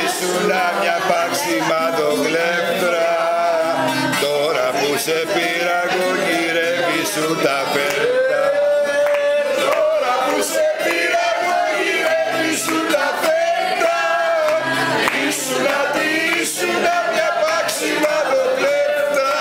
Ήσουνα μια παξιμαδοκλέφτρα, τώρα που σε πήρα εγώ γυρεύεις σου τα πέρτα. Τώρα που σε πήρα εγώ γυρεύεις σου τα πέρτα. Ήσουνα μια παξιμαδοκλέφτρα.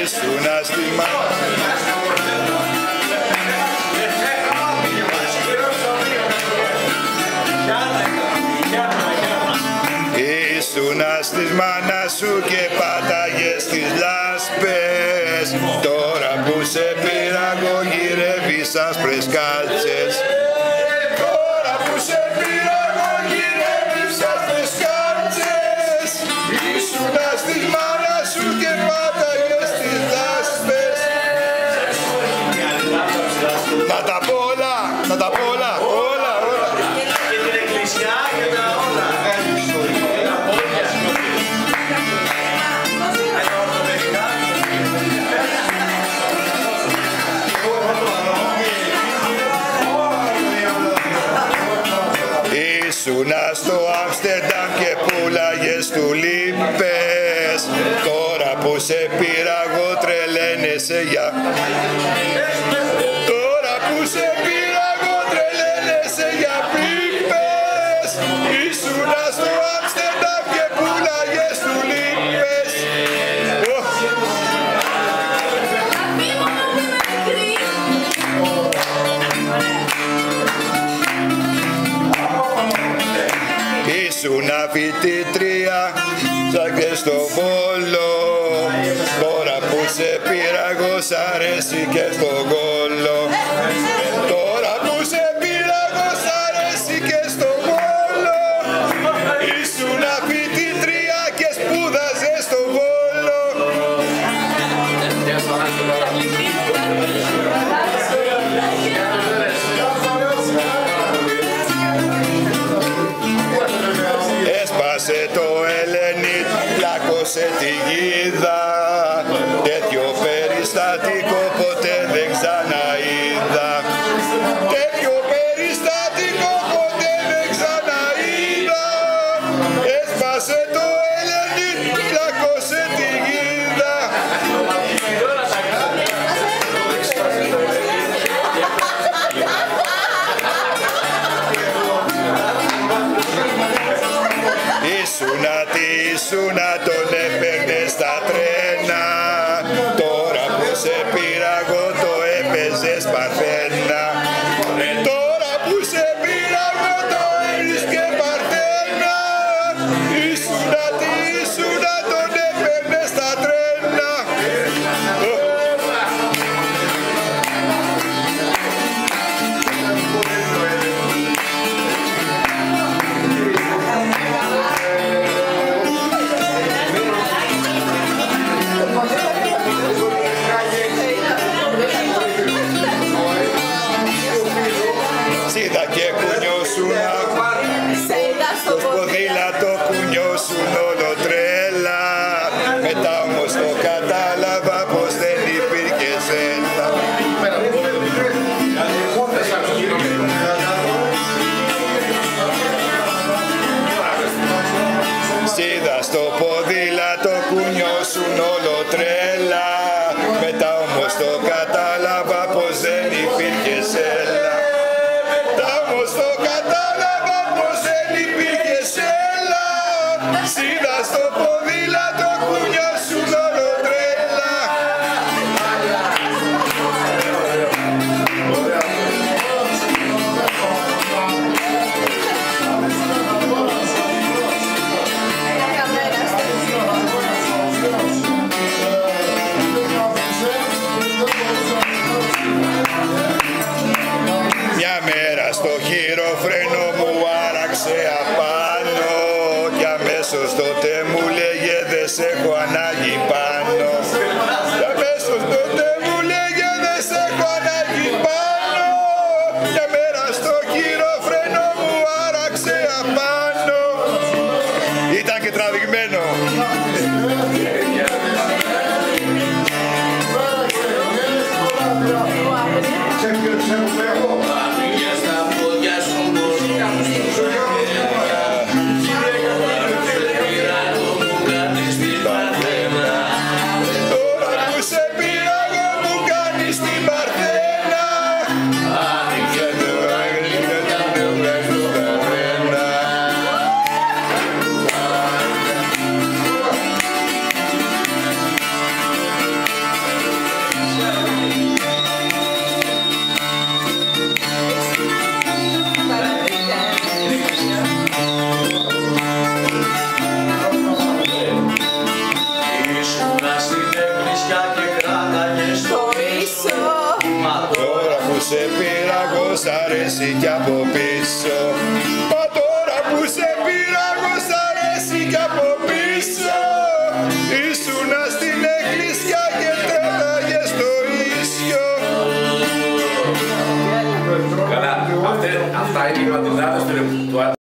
Ήσουνα στη Ήσουνα στις μάνας σου και πάταγες τις λάσπες. Τώρα που σε πήρα εγώ γυρεύεις άσπρες κάλτσες. Τώρα που σε πήρα εγώ γυρεύεις άσπρες κάλτσες. Ήσουνα στις μάνας σου και πάταγες τις λάσπες. Να τα πω όλα, να τα πω όλα, όλα, όλα. Και την εκκλησιά και τα όλα. Ήσουνα στο Άμστερνταμ και πουλάγες τουλίπες. Τώρα που σε πήρα εγώ τρελαίνεσαι για... Τώρα που σε πήρα εγώ τρελαίνεσαι για πίπες. Ήσουνα στο Άμστερνταμ και πουλάγες τουλίπες. Ήσουνα φοιτήτρια σαν και στο Βόλο. Τώρα που σε πήρα εγώ σ' αρέσει και στο Γόλο. Τώρα που σε πήρα εγώ σ' αρέσει και στο Βόλο. Ήσουνα φοιτήτρια και σπούδαζες στο Βόλο. Έσπασε το Ελενίτ, πλάκωσε τη γίδα. Τέτοιο περιστατικό ποτέ δεν ξαναείδα. Τέτοιο περιστατικό ποτέ δεν ξαναείδα. Έσπασε το Ελενίτ, πλάκωσε τη γίδα. Ήσουνα τον έπαιρνε στα τρένα. Τώρα που σε πήρα εγώ το έπαιζες Παρθένα. Τώρα που σε πήρα εγώ το έλεις και Παρθένα. Ήσουνα τον έπαιρνε στα τρένα. Σίδα και κουνιώσουνα, το ποδήλατο κουνιώσουν όλο τρέλα. Μετά όμως το κατάλαβα πως δεν υπήρχε σέλα. Σίδα στο ποδήλατο κουνιώσουν όλο τρέλα. Μετά όμως το κατάλαβα πως δεν υπήρχε σέλα. Μετά όμως το κατάλαβα πως δεν υπήρχε σέλα. Σίδα στο ποδήλατο κουνιώσουν όλο τρέλα. χειροφρένο μου άραξε απάνω κι αμέσως τότε μου λέγε δε σε έχω ανάγκη πάνω. Κι αμέσως τότε μου λέγε δε σε έχω ανάγκη πάνω. Μια μέρα στο χειροφρένο μου άραξε απάνω. Ήταν και τραβηγμένο. Σε πήρα εγώ σ' αρέσει κι από πίσω. Μα τώρα που σε πήρα εγώ σ' αρέσει κι από πίσω. Ήσουνα στην εκκλησιά και τρέλαγες στο ίσιο. Καλά, αυτά είναι οι πατηδάδες του